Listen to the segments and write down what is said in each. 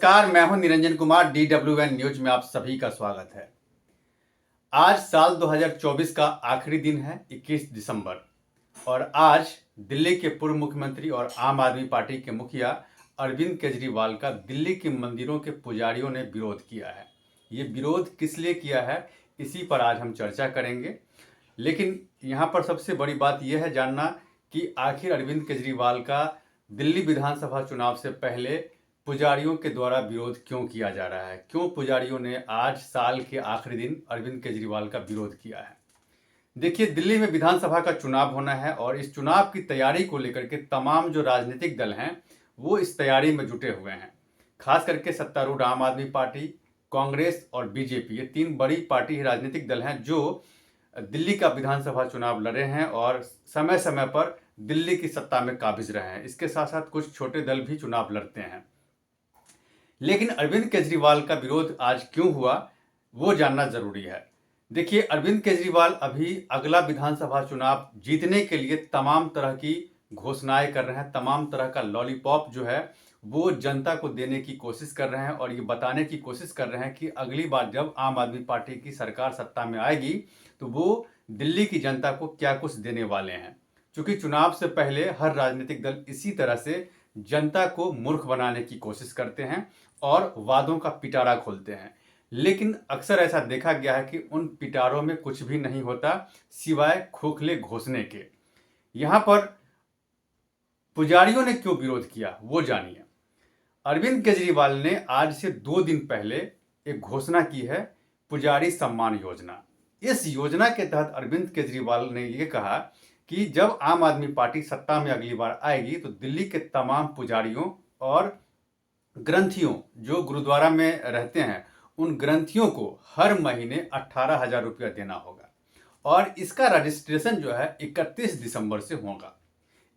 नमस्कार, मैं हूं निरंजन कुमार। DWN न्यूज में आप सभी का स्वागत है। आज साल 2024 का आखिरी दिन है, 21 दिसंबर, और आज दिल्ली के पूर्व मुख्यमंत्री और आम आदमी पार्टी के मुखिया अरविंद केजरीवाल का दिल्ली के मंदिरों के पुजारियों ने विरोध किया है। ये विरोध किस लिए किया है, इसी पर आज हम चर्चा करेंगे। लेकिन यहाँ पर सबसे बड़ी बात यह है जानना कि आखिर अरविंद केजरीवाल का दिल्ली विधानसभा चुनाव से पहले पुजारियों के द्वारा विरोध क्यों किया जा रहा है। क्यों पुजारियों ने आज साल के आखिरी दिन अरविंद केजरीवाल का विरोध किया है। देखिए, दिल्ली में विधानसभा का चुनाव होना है और इस चुनाव की तैयारी को लेकर के तमाम जो राजनीतिक दल हैं वो इस तैयारी में जुटे हुए हैं। खास करके सत्तारूढ़ आम आदमी पार्टी, कांग्रेस और बीजेपी, ये तीन बड़ी पार्टी राजनीतिक दल हैं जो दिल्ली का विधानसभा चुनाव लड़े हैं और समय समय पर दिल्ली की सत्ता में काबिज रहे हैं। इसके साथ साथ कुछ छोटे दल भी चुनाव लड़ते हैं। लेकिन अरविंद केजरीवाल का विरोध आज क्यों हुआ, वो जानना जरूरी है। देखिए, अरविंद केजरीवाल अभी अगला विधानसभा चुनाव जीतने के लिए तमाम तरह की घोषणाएं कर रहे हैं, तमाम तरह का लॉलीपॉप जो है वो जनता को देने की कोशिश कर रहे हैं और ये बताने की कोशिश कर रहे हैं कि अगली बार जब आम आदमी पार्टी की सरकार सत्ता में आएगी तो वो दिल्ली की जनता को क्या कुछ देने वाले हैं। क्योंकि चुनाव से पहले हर राजनीतिक दल इसी तरह से जनता को मूर्ख बनाने की कोशिश करते हैं और वादों का पिटारा खोलते हैं। लेकिन अक्सर ऐसा देखा गया है कि उन पिटारों में कुछ भी नहीं होता सिवाय खोखले घोषणे के। यहां पर पुजारियों ने क्यों विरोध किया वो जानिए। अरविंद केजरीवाल ने आज से 2 दिन पहले एक घोषणा की है, पुजारी सम्मान योजना। इस योजना के तहत अरविंद केजरीवाल ने यह कहा कि जब आम आदमी पार्टी सत्ता में अगली बार आएगी तो दिल्ली के तमाम पुजारियों और ग्रंथियों जो गुरुद्वारा में रहते हैं उन ग्रंथियों को हर महीने 18,000 रुपया देना होगा और इसका रजिस्ट्रेशन जो है 31 दिसंबर से होगा।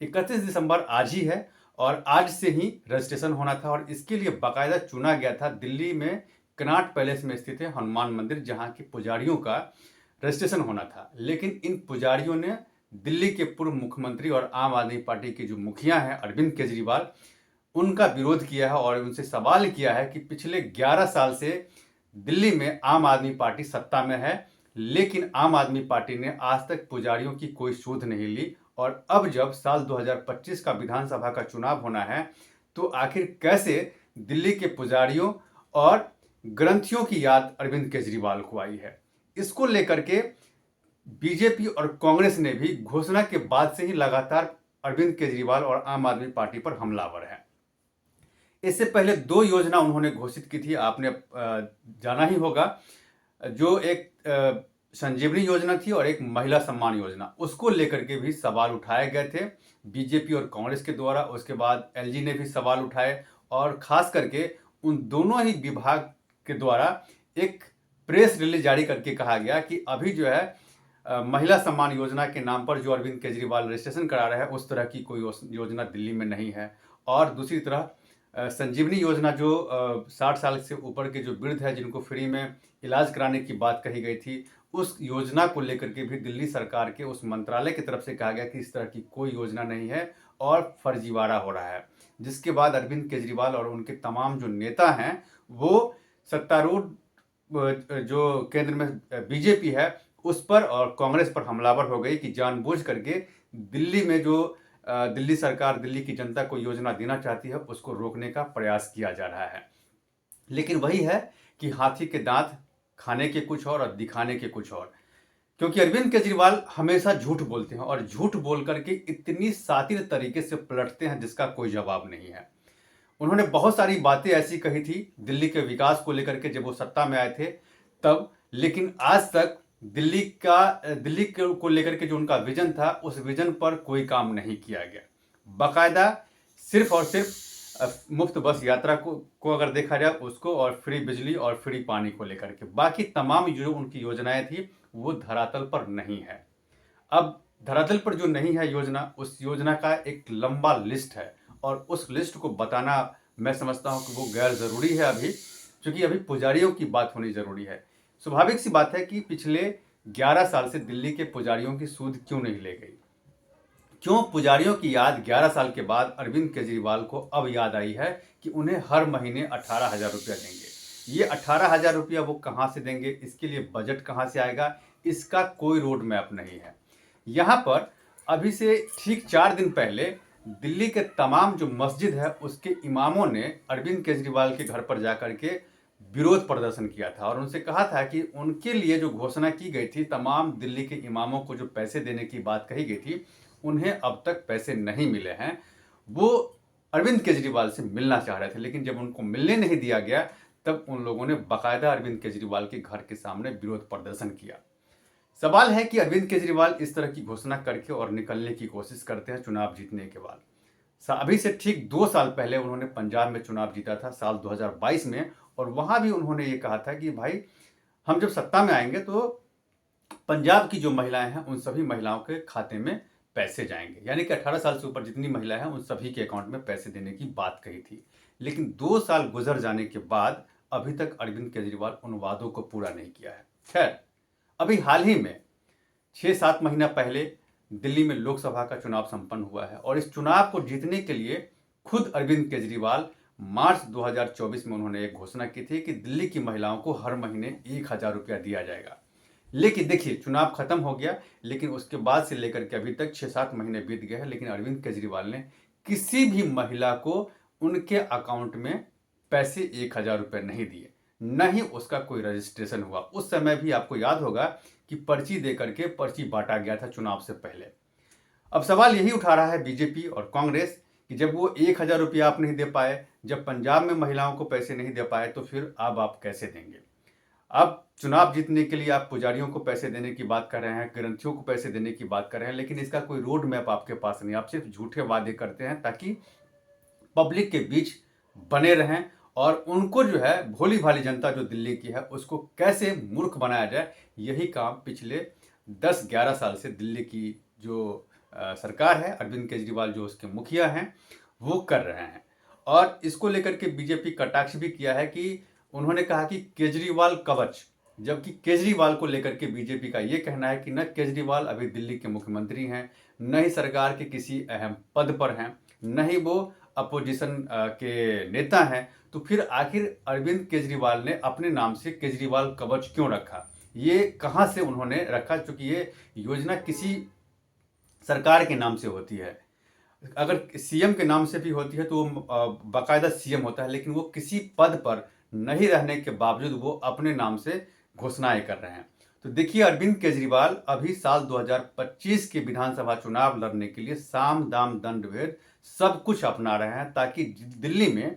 31 दिसंबर आज ही है और आज से ही रजिस्ट्रेशन होना था और इसके लिए बाकायदा चुना गया था दिल्ली में कनॉट पैलेस में स्थित है हनुमान मंदिर, जहां के पुजारियों का रजिस्ट्रेशन होना था। लेकिन इन पुजारियों ने दिल्ली के पूर्व मुख्यमंत्री और आम आदमी पार्टी के जो मुखिया हैं अरविंद केजरीवाल, उनका विरोध किया है और उनसे सवाल किया है कि पिछले 11 साल से दिल्ली में आम आदमी पार्टी सत्ता में है, लेकिन आम आदमी पार्टी ने आज तक पुजारियों की कोई सूध नहीं ली और अब जब साल 2025 का विधानसभा का चुनाव होना है तो आखिर कैसे दिल्ली के पुजारियों और ग्रंथियों की याद अरविंद केजरीवाल को आई है। इसको लेकर के बीजेपी और कांग्रेस ने भी घोषणा के बाद से ही लगातार अरविंद केजरीवाल और आम आदमी पार्टी पर हमलावर है। इससे पहले 2 योजना उन्होंने घोषित की थी, आपने जाना ही होगा। जो एक संजीवनी योजना थी और एक महिला सम्मान योजना, उसको लेकर के भी सवाल उठाए गए थे बीजेपी और कांग्रेस के द्वारा। उसके बाद एलजी ने भी सवाल उठाए और खास करके उन दोनों ही विभाग के द्वारा एक प्रेस रिलीज जारी करके कहा गया कि अभी जो है महिला सम्मान योजना के नाम पर जो अरविंद केजरीवाल रजिस्ट्रेशन करा रहे हैं उस तरह की कोई योजना दिल्ली में नहीं है। और दूसरी तरह संजीवनी योजना जो 60 साल से ऊपर के जो वृद्ध है जिनको फ्री में इलाज कराने की बात कही गई थी, उस योजना को लेकर के भी दिल्ली सरकार के उस मंत्रालय की तरफ से कहा गया कि इस तरह की कोई योजना नहीं है और फर्जीवाड़ा हो रहा है। जिसके बाद अरविंद केजरीवाल और उनके तमाम जो नेता हैं वो सत्तारूढ़ जो केंद्र में बीजेपी है उस पर और कांग्रेस पर हमलावर हो गई कि जानबूझ करके दिल्ली में जो दिल्ली सरकार दिल्ली की जनता को योजना देना चाहती है उसको रोकने का प्रयास किया जा रहा है। लेकिन वही है कि हाथी के दांत खाने के कुछ और दिखाने के कुछ और। क्योंकि अरविंद केजरीवाल हमेशा झूठ बोलते हैं और झूठ बोल करके इतनी सातिर तरीके से पलटते हैं जिसका कोई जवाब नहीं है। उन्होंने बहुत सारी बातें ऐसी कही थी दिल्ली के विकास को लेकर के जब वो सत्ता में आए थे तब, लेकिन आज तक दिल्ली को लेकर के जो उनका विजन था उस विजन पर कोई काम नहीं किया गया। बाकायदा सिर्फ और सिर्फ मुफ्त बस यात्रा को अगर देखा जाए उसको, और फ्री बिजली और फ्री पानी को लेकर के, बाकी तमाम जो उनकी योजनाएं थी वो धरातल पर नहीं है। अब धरातल पर जो नहीं है योजना, उस योजना का एक लंबा लिस्ट है और उस लिस्ट को बताना मैं समझता हूं कि वो गैर जरूरी है अभी, क्योंकि अभी पुजारियों की बात होनी जरूरी है। स्वाभाविक सी बात है कि पिछले 11 साल से दिल्ली के पुजारियों की सूद क्यों नहीं ले गई, क्यों पुजारियों की याद 11 साल के बाद अरविंद केजरीवाल को अब याद आई है कि उन्हें हर महीने 18,000 रुपया देंगे। ये 18,000 रुपया वो कहाँ से देंगे, इसके लिए बजट कहाँ से आएगा, इसका कोई रोड मैप नहीं है। यहाँ पर अभी से ठीक 4 दिन पहले दिल्ली के तमाम जो मस्जिद है उसके इमामों ने अरविंद केजरीवाल के घर पर जाकर के विरोध प्रदर्शन किया था और उनसे कहा था कि उनके लिए जो घोषणा की गई थी, तमाम दिल्ली के इमामों को जो पैसे देने की बात कही गई थी, उन्हें अब तक पैसे नहीं मिले हैं। वो अरविंद केजरीवाल से मिलना चाह रहे थे, लेकिन जब उनको मिलने नहीं दिया गया तब उन लोगों ने बाकायदा अरविंद केजरीवाल के घर के सामने विरोध प्रदर्शन किया। सवाल है कि अरविंद केजरीवाल इस तरह की घोषणा करके और निकलने की कोशिश करते हैं चुनाव जीतने के बाद। अभी से ठीक 2 साल पहले उन्होंने पंजाब में चुनाव जीता था साल 2022 में, और वहां भी उन्होंने ये कहा था कि भाई हम जब सत्ता में आएंगे तो पंजाब की जो महिलाएं हैं उन सभी महिलाओं के खाते में पैसे जाएंगे, यानी कि 18 साल से ऊपर जितनी महिलाएं हैं उन सभी के अकाउंट में पैसे देने की बात कही थी। लेकिन 2 साल गुजर जाने के बाद अभी तक अरविंद केजरीवाल उन वादों को पूरा नहीं किया है। खैर, अभी हाल ही में 6-7 महीना पहले दिल्ली में लोकसभा का चुनाव संपन्न हुआ है और इस चुनाव को जीतने के लिए खुद अरविंद केजरीवाल मार्च 2024 में उन्होंने एक घोषणा की थी कि दिल्ली की महिलाओं को हर महीने 1,000 रुपया दिया जाएगा। लेकिन देखिए, चुनाव खत्म हो गया, लेकिन उसके बाद से लेकर के अभी तक 6-7 महीने बीत गए हैं, लेकिन अरविंद केजरीवाल ने किसी भी महिला को उनके अकाउंट में पैसे 1,000 रुपये नहीं दिए, न ही उसका कोई रजिस्ट्रेशन हुआ। उस समय भी आपको याद होगा कि पर्ची दे करके पर्ची बांटा गया था चुनाव से पहले। अब सवाल यही उठा रहा है बीजेपी और कांग्रेस कि जब वो 1,000 रुपया आप नहीं दे पाए, जब पंजाब में महिलाओं को पैसे नहीं दे पाए, तो फिर अब आप कैसे देंगे? अब चुनाव जीतने के लिए आप पुजारियों को पैसे देने की बात कर रहे हैं, ग्रंथियों को पैसे देने की बात कर रहे हैं, लेकिन इसका कोई रोड मैप आपके पास नहीं। आप सिर्फ झूठे वादे करते हैं ताकि पब्लिक के बीच बने रहें और उनको जो है भोली भाली जनता जो दिल्ली की है उसको कैसे मूर्ख बनाया जाए, यही काम पिछले 10-11 साल से दिल्ली की जो सरकार है, अरविंद केजरीवाल जो उसके मुखिया हैं, वो कर रहे हैं। और इसको लेकर के बीजेपी कटाक्ष भी किया है कि उन्होंने कहा कि केजरीवाल कवच, जबकि केजरीवाल को लेकर के बीजेपी का ये कहना है कि न केजरीवाल अभी दिल्ली के मुख्यमंत्री हैं, न ही सरकार के किसी अहम पद पर हैं, न ही वो अपोजिशन के नेता हैं। तो फिर आखिर अरविंद केजरीवाल ने अपने नाम से केजरीवाल कवच क्यों रखा? ये कहाँ से उन्होंने रखा? चूंकि ये योजना किसी सरकार के नाम से होती है। अगर सीएम के नाम से भी होती है तो वो बाकायदा सीएम होता है, लेकिन वो किसी पद पर नहीं रहने के बावजूद वो अपने नाम से घोषणाएं कर रहे हैं। तो देखिए, अरविंद केजरीवाल अभी साल 2025 के विधानसभा चुनाव लड़ने के लिए साम दाम दंड भेद सब कुछ अपना रहे हैं ताकि दिल्ली में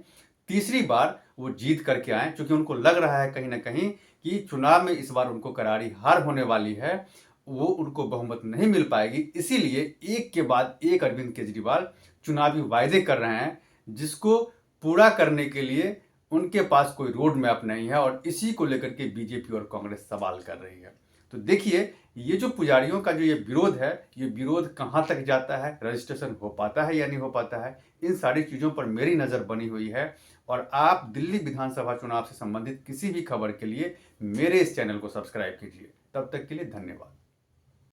तीसरी बार वो जीत करके आए, क्योंकि उनको लग रहा है कहीं ना कहीं कि चुनाव में इस बार उनको करारी हार होने वाली है, वो उनको बहुमत नहीं मिल पाएगी। इसीलिए एक के बाद एक अरविंद केजरीवाल चुनावी वायदे कर रहे हैं जिसको पूरा करने के लिए उनके पास कोई रोड मैप नहीं है, और इसी को लेकर के बीजेपी और कांग्रेस सवाल कर रही है। तो देखिए, ये जो पुजारियों का जो ये विरोध है, ये विरोध कहाँ तक जाता है, रजिस्ट्रेशन हो पाता है या नहीं हो पाता है, इन सारी चीज़ों पर मेरी नज़र बनी हुई है। और आप दिल्ली विधानसभा चुनाव से संबंधित किसी भी खबर के लिए मेरे इस चैनल को सब्सक्राइब कीजिए। तब तक के लिए धन्यवाद।